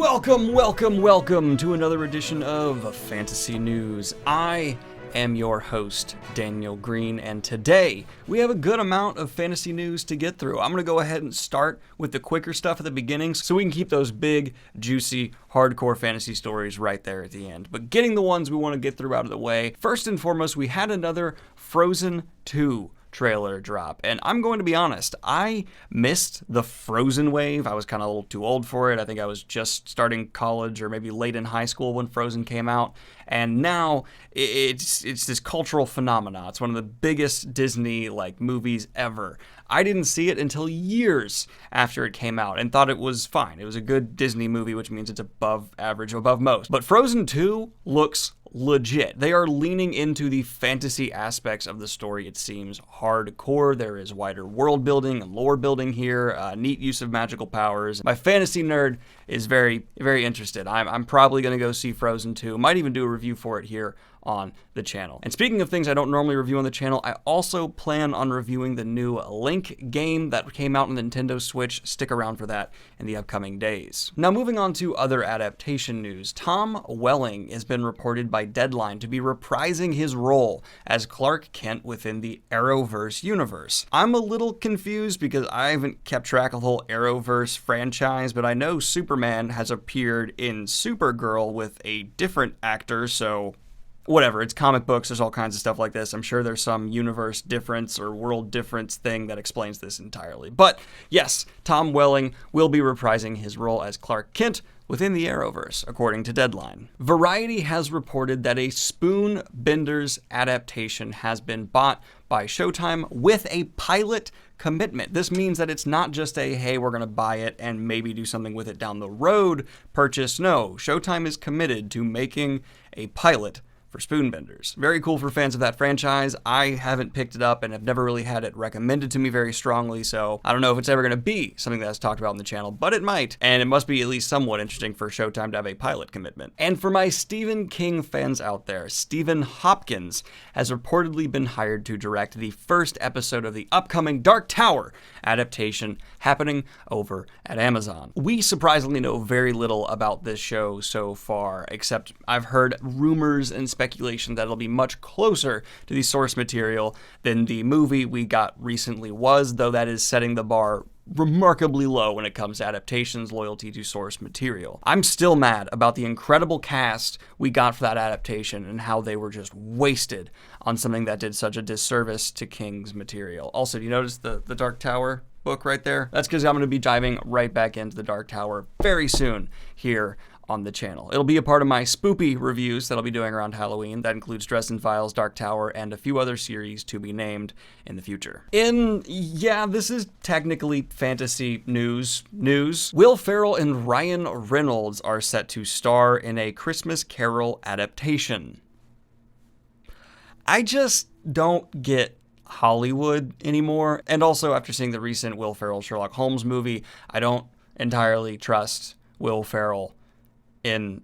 Welcome to another edition of Fantasy News. I am your host, Daniel Greene, and today we have a good amount of fantasy news to get through. I'm going to go ahead and start with the quicker stuff at the beginning so we can keep those big, juicy, hardcore fantasy stories right there at the end. But getting the ones we want to get through out of the way, first and foremost, we had another Frozen 2 trailer drop, and I'm going to be honest, I missed the Frozen wave. I was kind of a little too old for it. I think I was just starting college or maybe late in high school when Frozen came out, and now it's this cultural phenomena. It's one of the biggest Disney movies ever. I didn't see it until years after it came out and thought it was fine. It was a good Disney movie, which means it's above average, above most. But Frozen 2 looks legit. They are leaning into the fantasy aspects of the story, it seems. Hardcore. There is wider world building and lore building here, neat use of magical powers. My fantasy nerd is very, very interested. I'm probably going to go see Frozen 2. Might even do a review for it here on the channel. And speaking of things I don't normally review on the channel, I also plan on reviewing the new Link game that came out on the Nintendo Switch. Stick around for that in the upcoming days. Now moving on to other adaptation news. Tom Welling has been reported by Deadline to be reprising his role as Clark Kent within the Arrowverse universe. I'm a little confused because I haven't kept track of the whole Arrowverse franchise, but I know Superman has appeared in Supergirl with a different actor, so whatever, it's comic books, there's all kinds of stuff like this. I'm sure there's some universe difference or world difference thing that explains this entirely. But yes, Tom Welling will be reprising his role as Clark Kent within the Arrowverse, according to Deadline. Variety has reported that a Spoonbenders adaptation has been bought by Showtime with a pilot commitment. This means that it's not just a, hey, we're going to buy it and maybe do something with it down the road purchase. No, Showtime is committed to making a pilot for Spoonbenders. Very cool for fans of that franchise. I haven't picked it up and have never really had it recommended to me very strongly, so I don't know if it's ever going to be something that's talked about on the channel, but it might, and it must be at least somewhat interesting for Showtime to have a pilot commitment. And for my Stephen King fans out there, Stephen Hopkins has reportedly been hired to direct the first episode of the upcoming Dark Tower adaptation happening over at Amazon. We surprisingly know very little about this show so far, except I've heard rumors and speculation that it'll be much closer to the source material than the movie we got recently was, though that is setting the bar remarkably low when it comes to adaptations, loyalty to source material. I'm still mad about the incredible cast we got for that adaptation and how they were just wasted on something that did such a disservice to King's material. Also, do you notice the Dark Tower book right there? That's because I'm going to be diving right back into the Dark Tower very soon here on the channel. It'll be a part of my spoopy reviews that I'll be doing around Halloween. That includes Dresden Files, Dark Tower, and a few other series to be named in the future. This is technically fantasy news. Will Ferrell and Ryan Reynolds are set to star in a Christmas Carol adaptation. I just don't get Hollywood anymore. And also, after seeing the recent Will Ferrell Sherlock Holmes movie, I don't entirely trust Will Ferrell in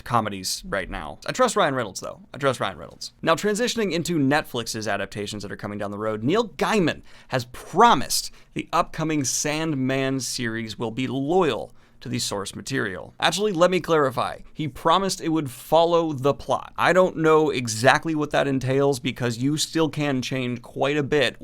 comedies right now. I trust Ryan Reynolds, though. Now, transitioning into Netflix's adaptations that are coming down the road, Neil Gaiman has promised the upcoming Sandman series will be loyal to the source material. Actually, let me clarify. He promised it would follow the plot. I don't know exactly what that entails because you still can change quite a bit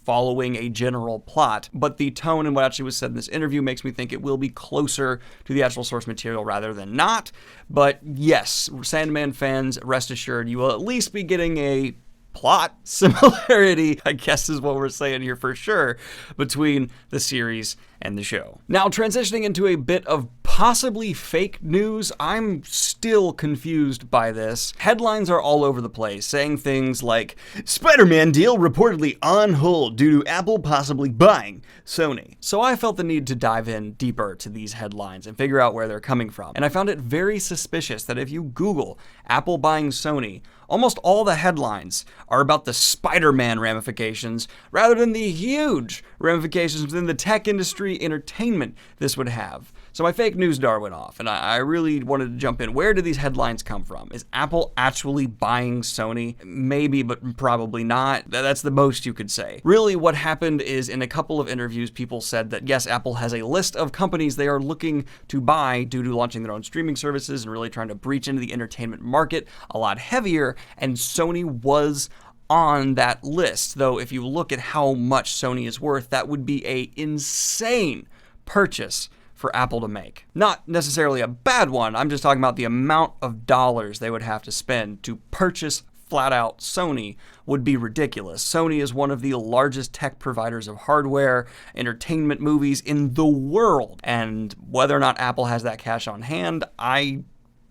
following a general plot, but the tone and what actually was said in this interview makes me think it will be closer to the actual source material rather than not. But yes, Sandman fans, rest assured, you will at least be getting a plot similarity, I guess is what we're saying here for sure, between the series and the show. Now, transitioning into a bit of possibly fake news, I'm still confused by this. Headlines are all over the place, saying things like, Spider-Man deal reportedly on hold due to Apple possibly buying Sony. So I felt the need to dive in deeper to these headlines and figure out where they're coming from. And I found it very suspicious that if you Google Apple buying Sony, almost all the headlines are about the Spider-Man ramifications rather than the huge ramifications within the tech industry entertainment this would have. So my fake news dart went off, and I really wanted to jump in. Where do these headlines come from? Is Apple actually buying Sony? Maybe, but probably not. That's the most you could say. Really, what happened is in a couple of interviews, people said that yes, Apple has a list of companies they are looking to buy due to launching their own streaming services and really trying to breach into the entertainment market a lot heavier, and Sony was on that list. Though if you look at how much Sony is worth, that would be a insane purchase for Apple to make. Not necessarily a bad one, I'm just talking about the amount of dollars they would have to spend to purchase flat out Sony would be ridiculous. Sony is one of the largest tech providers of hardware, entertainment, movies in the world. And whether or not Apple has that cash on hand,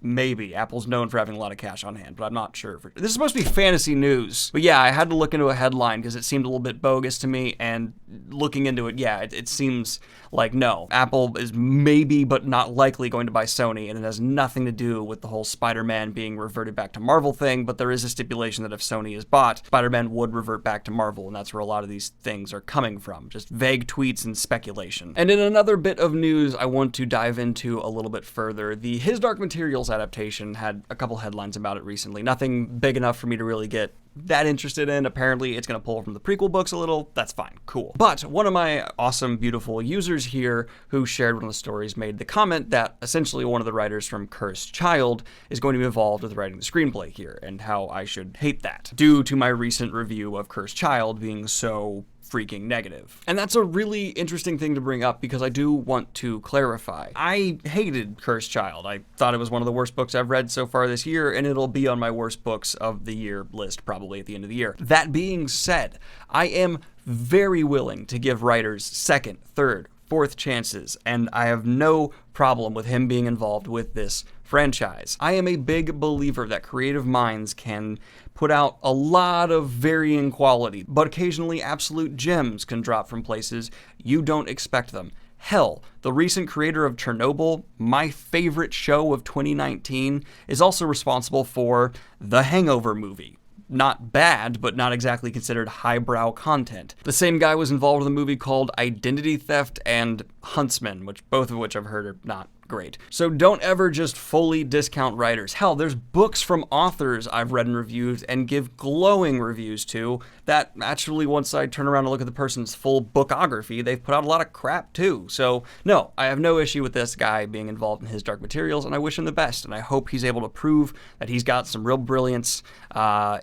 maybe. Apple's known for having a lot of cash on hand, but I'm not sure. This is supposed to be fantasy news. But yeah, I had to look into a headline because it seemed a little bit bogus to me, and looking into it, yeah, it seems like no. Apple is maybe, but not likely going to buy Sony, and it has nothing to do with the whole Spider-Man being reverted back to Marvel thing, but there is a stipulation that if Sony is bought, Spider-Man would revert back to Marvel, and that's where a lot of these things are coming from. Just vague tweets and speculation. And in another bit of news I want to dive into a little bit further, the His Dark Materials adaptation had a couple headlines about it recently. Nothing big enough for me to really get that interested in. Apparently it's going to pull from the prequel books a little. That's fine. Cool. But one of my awesome, beautiful users here who shared one of the stories made the comment that essentially one of the writers from Cursed Child is going to be involved with writing the screenplay here, and how I should hate that due to my recent review of Cursed Child being so freaking negative. And that's a really interesting thing to bring up because I do want to clarify. I hated Cursed Child. I thought it was one of the worst books I've read so far this year, and it'll be on my worst books of the year list probably at the end of the year. That being said, I am very willing to give writers second, third, fourth chances, and I have no problem with him being involved with this franchise. I am a big believer that creative minds can put out a lot of varying quality, but occasionally absolute gems can drop from places you don't expect them. Hell, the recent creator of Chernobyl, my favorite show of 2019, is also responsible for The Hangover movie. Not bad, but not exactly considered highbrow content. The same guy was involved in a movie called Identity Theft and Huntsman, both of which I've heard are not great. So don't ever just fully discount writers. Hell, there's books from authors I've read and reviewed and give glowing reviews to that actually, once I turn around and look at the person's full bookography, they've put out a lot of crap too. So no, I have no issue with this guy being involved in His Dark Materials, and I wish him the best, and I hope he's able to prove that he's got some real brilliance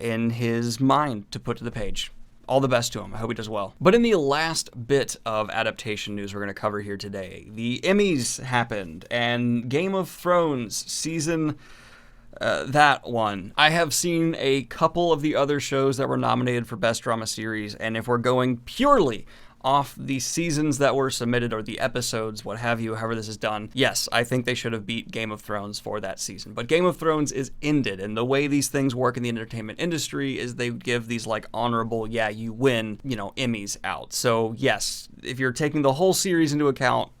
in his mind to put to the page. All the best to him. I hope he does well. But in the last bit of adaptation news we're going to cover here today, the Emmys happened, and Game of Thrones season, that one. I have seen a couple of the other shows that were nominated for Best Drama Series, and if we're going purely off the seasons that were submitted, or the episodes, what have you, however this is done, yes, I think they should have beat Game of Thrones for that season. But Game of Thrones is ended, and the way these things work in the entertainment industry is they give these like honorable, yeah, you win, Emmys out. So yes, if you're taking the whole series into account,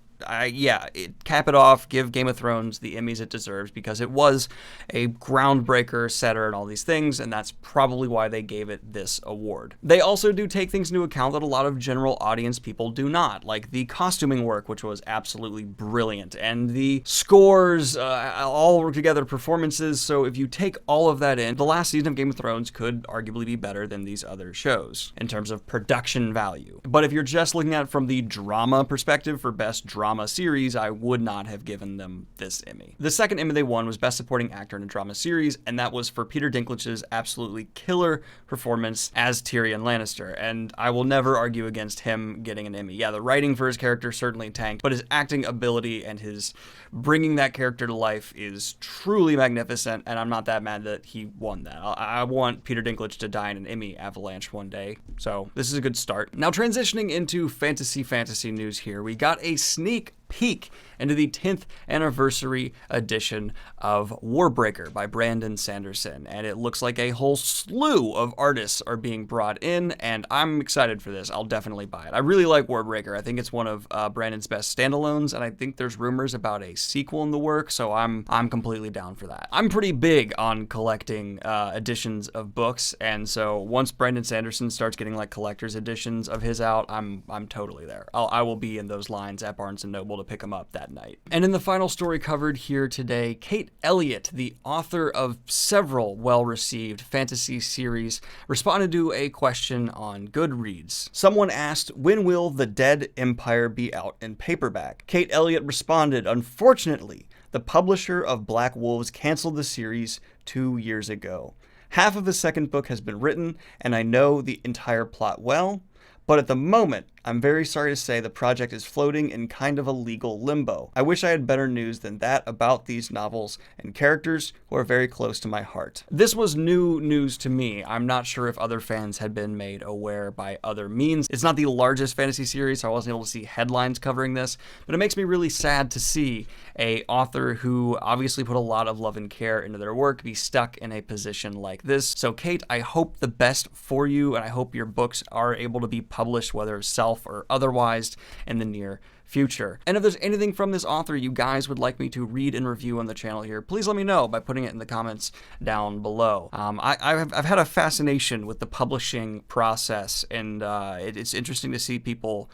cap it off, give Game of Thrones the Emmys it deserves, because it was a groundbreaker, setter, and all these things, and that's probably why they gave it this award. They also do take things into account that a lot of general audience people do not, like the costuming work, which was absolutely brilliant, and the scores, all together performances. So if you take all of that in, the last season of Game of Thrones could arguably be better than these other shows in terms of production value. But if you're just looking at it from the drama perspective for Best Drama Series, I would not have given them this Emmy. The second Emmy they won was Best Supporting Actor in a Drama Series, and that was for Peter Dinklage's absolutely killer performance as Tyrion Lannister, and I will never argue against him getting an Emmy. Yeah, the writing for his character certainly tanked, but his acting ability and his bringing that character to life is truly magnificent, and I'm not that mad that he won that. I want Peter Dinklage to die in an Emmy avalanche one day, so this is a good start. Now transitioning into fantasy news here, we got a sneak peek into the 10th anniversary edition of Warbreaker by Brandon Sanderson, and it looks like a whole slew of artists are being brought in, and I'm excited for this. I'll definitely buy it. I really like Warbreaker. I think it's one of Brandon's best standalones, and I think there's rumors about a sequel in the works, so I'm completely down for that. I'm pretty big on collecting editions of books, and so once Brandon Sanderson starts getting like collector's editions of his out, I'm totally there. I will be in those lines at Barnes & Noble to pick them up that that night. And in the final story covered here today, Kate Elliott, the author of several well-received fantasy series, responded to a question on Goodreads. Someone asked, when will The Dead Empire be out in paperback? Kate Elliott responded, unfortunately, the publisher of Black Wolves canceled the series 2 years ago. Half of the second book has been written, and I know the entire plot well, but at the moment, I'm very sorry to say the project is floating in kind of a legal limbo. I wish I had better news than that about these novels and characters who are very close to my heart. This was new news to me. I'm not sure if other fans had been made aware by other means. It's not the largest fantasy series, so I wasn't able to see headlines covering this, but it makes me really sad to see a author who obviously put a lot of love and care into their work be stuck in a position like this. So Kate, I hope the best for you, and I hope your books are able to be published, whether self or otherwise, in the near future. And if there's anything from this author you guys would like me to read and review on the channel here, please let me know by putting it in the comments down below. I've had a fascination with the publishing process, and it's interesting to see people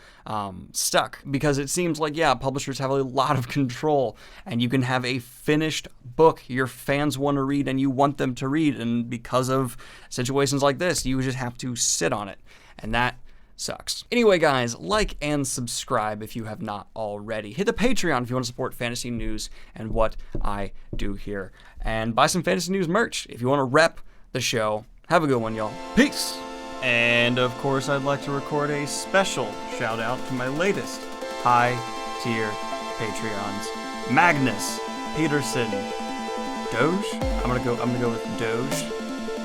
stuck, because it seems like, yeah, publishers have a lot of control, and you can have a finished book your fans want to read and you want them to read, and because of situations like this, you just have to sit on it, and that sucks. Anyway, guys, like and subscribe if you have not already. Hit the Patreon if you want to support fantasy news and what I do here. And buy some fantasy news merch if you want to rep the show. Have a good one, y'all. Peace! And of course, I'd like to record a special shout out to my latest high tier Patreons. Magnus, Peterson, Doge? I'm gonna go with Doge.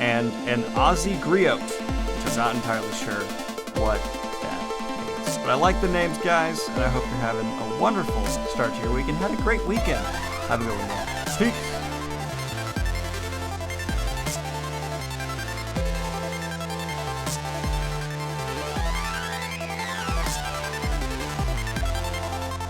And Ozzy Griot, which I'm not entirely sure what that means. But I like the names, guys, and I hope you're having a wonderful start to your week and had a great weekend. Have a good one, y'all. Peace.